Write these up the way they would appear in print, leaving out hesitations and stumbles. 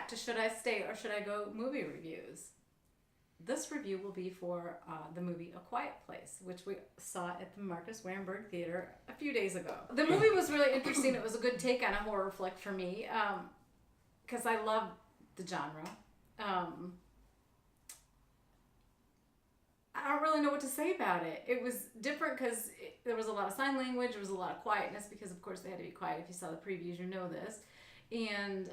back to should I stay or should I go movie reviews. This review will be for the movie A Quiet Place, which we saw at the Marcus Warenberg Theater a few days ago. The movie was really interesting. It was a good take on a horror flick for me, because I love the genre. I don't really know what to say about it. It was different because there was a lot of sign language. There was a lot of quietness because, of course, they had to be quiet. If you saw the previews, you know this. And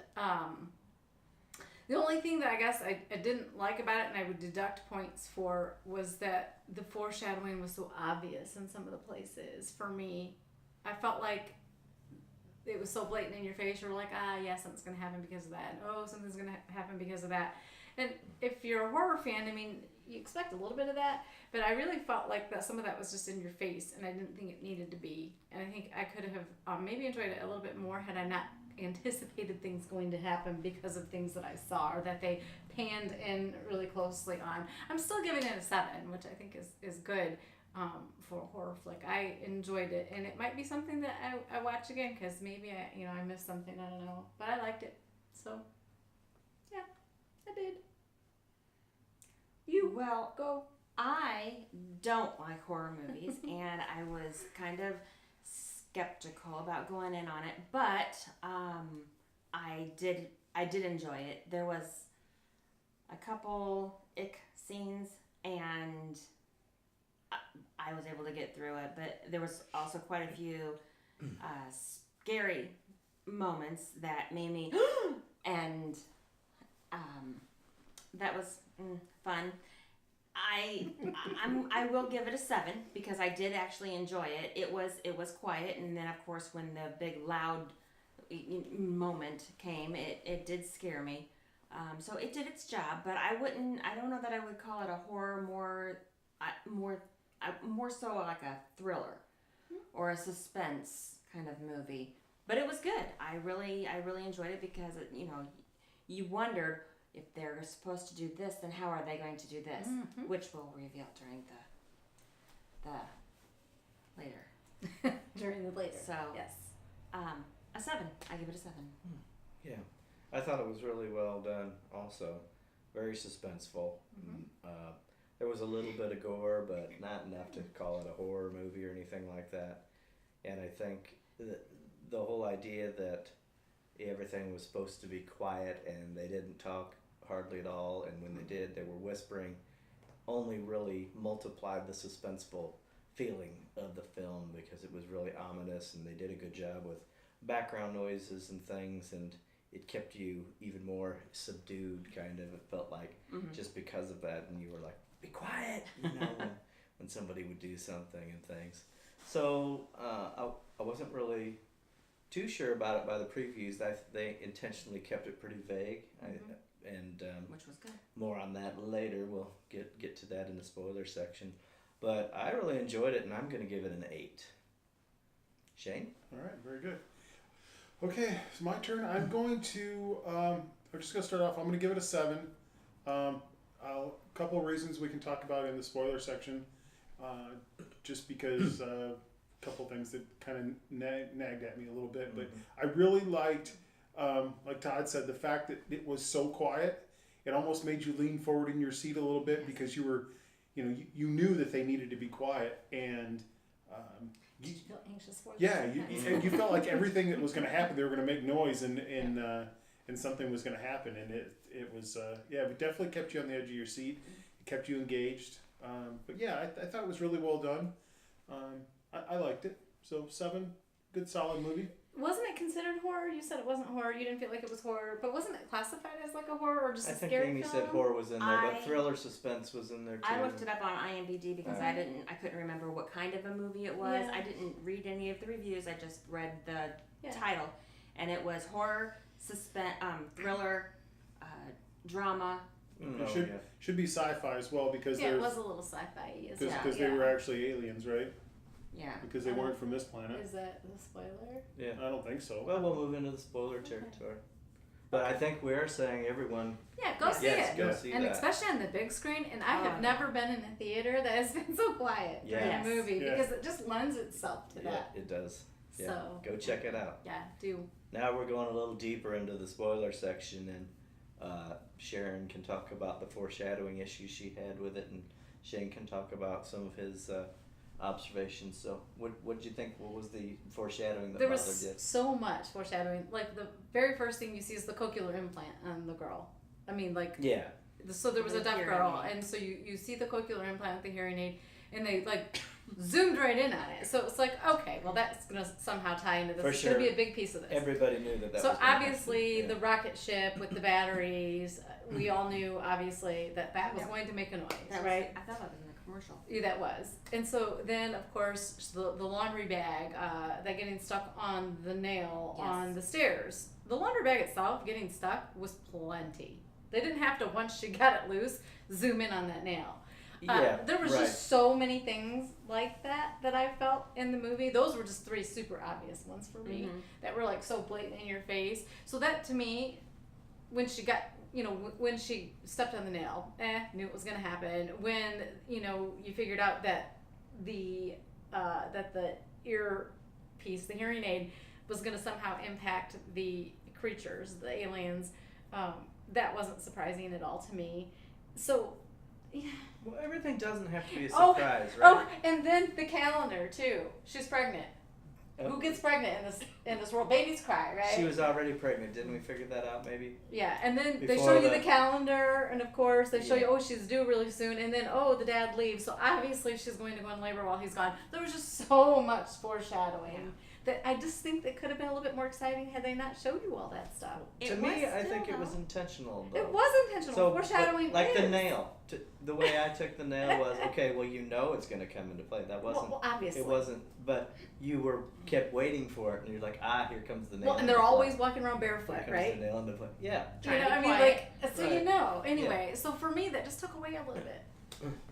the only thing that I guess I didn't like about it, and I would deduct points for, was that the foreshadowing was so obvious in some of the places. For me, I felt like it was so blatant in your face. You were like, yeah, something's going to happen because of that. And, oh, something's going to happen because of that. And if you're a horror fan, I mean, you expect a little bit of that, but I really felt like that some of that was just in your face, and I didn't think it needed to be. And I think I could have maybe enjoyed it a little bit more had I not anticipated things going to happen because of things that I saw or that they panned in really closely on. I'm still giving it a 7, which I think is good for a horror flick. I enjoyed it, and it might be something that I watch again because maybe I missed something. I don't know, but I liked it. So yeah, I did. You go. I don't like horror movies, and I was kind of skeptical about going in on it, but I did enjoy it. There was a couple ick scenes, and I was able to get through it, but there was also quite a few scary moments that made me and that was fun. I will give it a 7 because I did actually enjoy it. It was quiet, and then of course when the big loud moment came, it did scare me. So it did its job, but I don't know that I would call it a horror, more so like a thriller or a suspense kind of movie. But it was good. I really enjoyed it because you wondered, if they're supposed to do this, then how are they going to do this? Mm-hmm. Which we'll reveal during the later. During the later. So yes, a 7. I give it a 7. Yeah, I thought it was really well done. Also, very suspenseful. Mm-hmm. There was a little bit of gore, but not enough to call it a horror movie or anything like that. And I think the whole idea that everything was supposed to be quiet and they didn't talk hardly at all, and when they did, they were whispering, only really multiplied the suspenseful feeling of the film because it was really ominous, and they did a good job with background noises and things, and it kept you even more subdued, kind of. It felt like, just because of that, and you were like, be quiet, when somebody would do something and things. So I wasn't really too sure about it by the previews. They intentionally kept it pretty vague, which was good. More on that later. We'll get to that in the spoiler section. But I really enjoyed it, and I'm going to give it an 8. Shane? All right, very good. Okay, it's my turn. I'm going to, I'm just going to start off. I'm going to give it a 7. A couple of reasons we can talk about in the spoiler section, just because a couple of things that kind of nagged at me a little bit. But I really liked, like Todd said, the fact that it was so quiet. It almost made you lean forward in your seat a little bit because you were, you knew that they needed to be quiet, and did you feel anxious for them? Yeah, and you felt like everything that was going to happen, they were going to make noise, and something was going to happen, and it was it definitely kept you on the edge of your seat. It kept you engaged. But yeah, I thought it was really well done. I liked it. So 7, good solid movie. Wasn't it considered horror? You said it wasn't horror. You didn't feel like it was horror, but wasn't it classified as like a horror or just a scary film? I think Amy said horror was in there, but thriller suspense was in there too. I looked it up on IMDb because I couldn't remember what kind of a movie it was. Yeah. I didn't read any of the reviews. I just read the title, and it was horror, suspense, thriller, drama. It should be sci-fi as well because it was a little sci-fi as well. Because they were actually aliens, right? Yeah. Because they weren't from this planet. Is that the spoiler? Yeah. I don't think so. Well, we'll move into the spoiler territory. But I think we are saying everyone... Yeah, go see it. Go see and that. especially on the big screen. And I have never been in a theater that has been so quiet during a movie because it just lends itself to that. Yeah, it does. Yeah. So, go check it out. Yeah, do. Now we're going a little deeper into the spoiler section, and Sharon can talk about the foreshadowing issues she had with it, and Shane can talk about some of his observations. So, what did you think? What was the foreshadowing that There bothered was you? so much foreshadowing. Like the very first thing you see is the cochlear implant on the girl. I mean, like Yeah. so there was The a deaf hearing girl, aid. and so you see the cochlear implant with the hearing aid, and they like zoomed right in on it. So it's like, okay, well that's gonna somehow tie into this. For It's sure. gonna be a big piece of this. Everybody knew that. So was gonna obviously happen. the rocket ship with the batteries, we all knew obviously that was Yeah. going to make a noise, That right? was, I thought that was in the commercial. Yeah, that was. And so then, of course, the laundry bag, that getting stuck on the nail Yes. on the stairs. The laundry bag itself getting stuck was plenty. They didn't have to, once she got it loose, zoom in on that nail. Yeah, There was right. just so many things like that I felt in the movie. Those were just 3 super obvious ones for me that were like so blatant in your face. So that to me, when she got, when she stepped on the nail, knew it was gonna happen. When you figured out that the earpiece, the hearing aid, was gonna somehow impact the creatures, the aliens. That wasn't surprising at all to me. So, yeah. Well, everything doesn't have to be a Oh, surprise, Oh, right? and then the calendar too. She's pregnant. Who gets pregnant in this world? Babies cry, right? She was already pregnant. Didn't we figure that out? Maybe. Yeah, and then they Before show you the- the calendar, and of course they show Yeah. you, oh, she's due really soon, and then oh, the dad leaves, so obviously she's going to go in labor while he's gone. There was just so much foreshadowing that I just think that could have been a little bit more exciting had they not showed you all that stuff. To me, I think it was intentional. Though. It was intentional. So, Foreshadowing, like the is. nail. The way I took the nail was okay. Well, it's going to come into play. That wasn't. Well, obviously. It wasn't. But you kept waiting for it, and you're like, here comes the nail. Well, and into they're play. always walking around Here barefoot, comes right? the nail into play. Yeah. Trying to be I mean, quiet. like, so Right. Anyway, so for me, that just took away a little bit.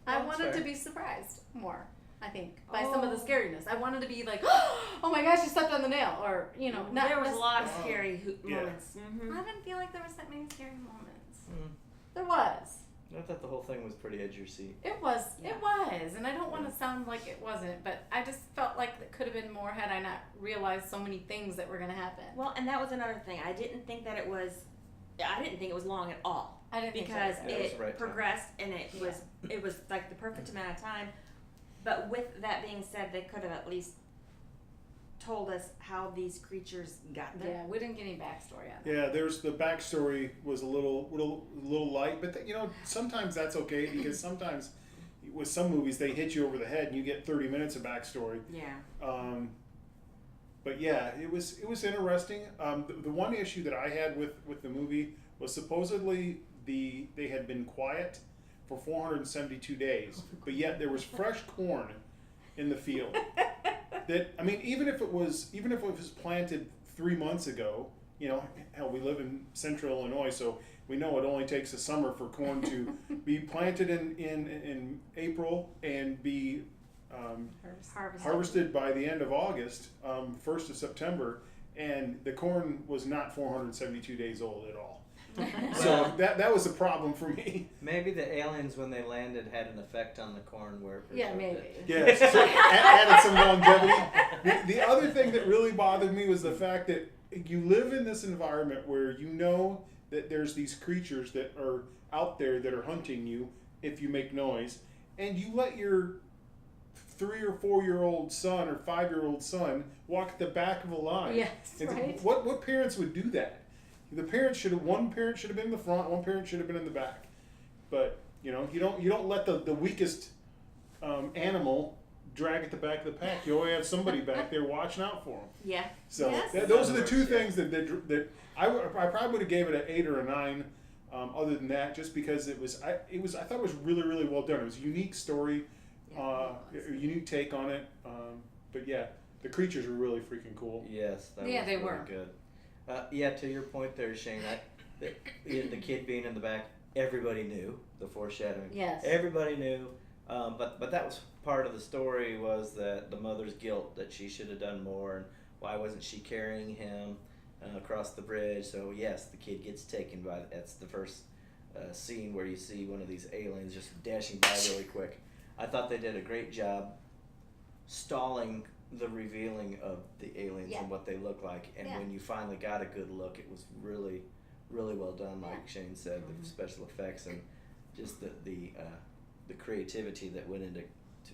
I That's wanted fair. to be surprised more. I think by some of the Oh. scariness. I wanted to be like, oh my gosh, she stepped on the nail, or not. There was a lot of Oh. scary Yeah. moments. I didn't feel like there was that many scary moments. Mm. There was. I thought the whole thing was pretty edge your seat. It was. Yeah. It was, and I don't want to sound like it wasn't, but I just felt like it could have been more had I not realized so many things that were going to happen. Well, and that was another thing. I didn't think it was long at all. I didn't Because think so. Yeah, it was it the right time. progressed and it was like the perfect amount of time. But with that being said, they could have at least told us how these creatures got there. Yeah, we didn't get any backstory on it. Yeah, there's the backstory was a little light, but sometimes that's okay because sometimes with some movies they hit you over the head and you get 30 minutes of backstory. Yeah. But yeah, it was interesting. The one issue that I had with the movie was supposedly they had been quiet for 472 days, but yet there was fresh corn in the field. That I mean, even if it was planted 3 months ago, hell, we live in central Illinois, so we know it only takes a summer for corn to be planted in April and be harvested by the end of August, 1st of September, and the corn was not 472 days old at all. So that was a problem for me. Maybe the aliens, when they landed, had an effect on the corn where it Yeah, preserved maybe. it. Yes, so added some longevity. The other thing that really bothered me was the fact that you live in this environment where you know that there's these creatures that are out there that are hunting you if you make noise, and you let your 3 or 4 year old son or 5-year-old son walk at the back of a line. Yes, And right. What parents would do that? One parent should have been in the front, one parent should have been in the back. But you don't let the weakest probably drag at the back of the pack. You always have somebody back there watching out for them. Yeah. So Yes. those are the two Yeah. things that I probably would have gave it an 8 or a 9. Other than that, just because I thought it was really, really well done. It was a unique story, a unique take on it. But yeah, the creatures were really freaking cool. Yes, that Yeah, was they really were. good. To your point there, Shane, the kid being in the back, everybody knew the foreshadowing. Yes. Everybody knew, but that was part of the story, was that the mother's guilt, that she should have done more, and why wasn't she carrying him across the bridge? So yes, the kid gets taken by. That's the first scene where you see one of these aliens just dashing by really quick. I thought they did a great job stalling the revealing of the aliens Yeah. and what they look like, and Yeah. when you finally got a good look, it was really, really well done, like Shane said, the special effects and just the creativity that went into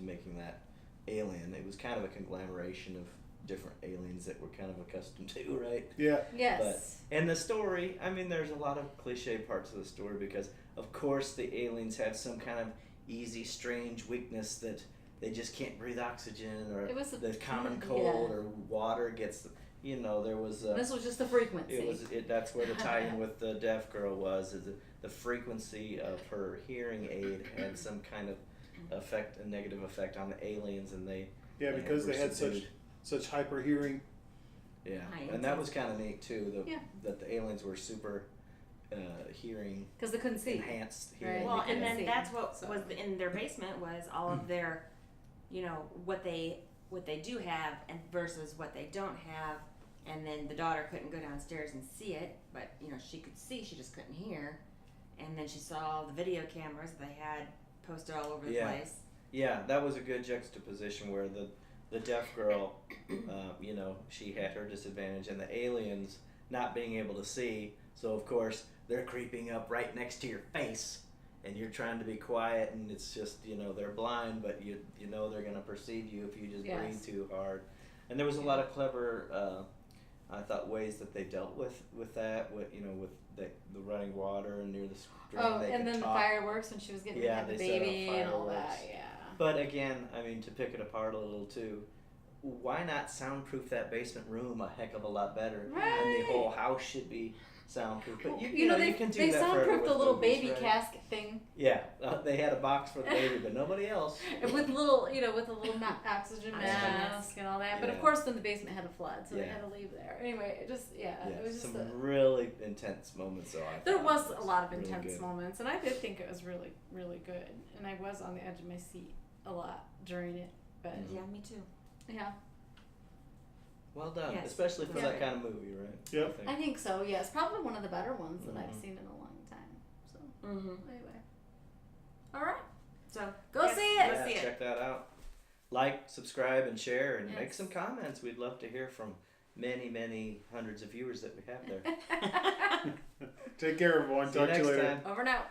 making that alien. It was kind of a conglomeration of different aliens that we're kind of accustomed to, right? Yeah. Yes. And the story, I mean, there's a lot of cliche parts of the story because, of course, the aliens have some kind of easy, strange weakness that they just can't breathe oxygen, or It was the common cold, or water gets, there was. This was just the frequency. That's where the tie-in with the deaf girl was. Is the frequency of her hearing aid had some kind of effect, a negative effect on the aliens, and they. Yeah, because were they had subdued. such hyper hearing. Yeah, High and that was kind of neat too. Yeah. That the aliens were super hearing Because they couldn't see. enhanced Right. hearing. Well, They and couldn't then see. that's what So- was in their basement was all of their, what they do have and versus what they don't have. And then the daughter couldn't go downstairs and see it, but she could see, she just couldn't hear. And then she saw all the video cameras they had posted all over the Yeah. place. Yeah, that was a good juxtaposition where the deaf girl, she had her disadvantage, and the aliens not being able to see. So of course they're creeping up right next to your face, and you're trying to be quiet, and it's just they're blind, but you know they're gonna perceive you if you just Yes. breathe too hard. And there was a lot of clever, I thought, ways that they dealt with that, with the running water and near the stream. Oh, they and could then talk. the fireworks when she was getting Yeah, the they set off baby and all that. fireworks. Yeah. But again, I mean, to pick it apart a little too, why not soundproof that basement room a heck of a lot better? And the Right. whole house should be soundproof. But you they can do they that for soundproofed with the little movies, baby right? casket thing. Yeah, they had a box for the baby, but nobody else. And with little, with a little oxygen Oxygen mask and all that. But of Yeah. course, then the basement had a flood, so they Yeah. had to leave there. Anyway, it just, it was just some really intense moments. So I there thought was it a lot of really intense good. moments, and I did think it was really, really good. And I was on the edge of my seat a lot during it. But Yeah, me too. yeah, Well done, Yes. especially for Yeah. that kind of movie, right? Yep. I think so. Yeah, it's probably one of the better ones that I've Mhm. seen in a long time. So Mm-hmm. anyway, all right, So Go yes, see it. Go Yeah, see it. check that out. Like, subscribe, and share, and make Yes. some comments. We'd love to hear from many, many hundreds of viewers that we have there. Take care, everyone. See you Talk to you next later. time. over and out.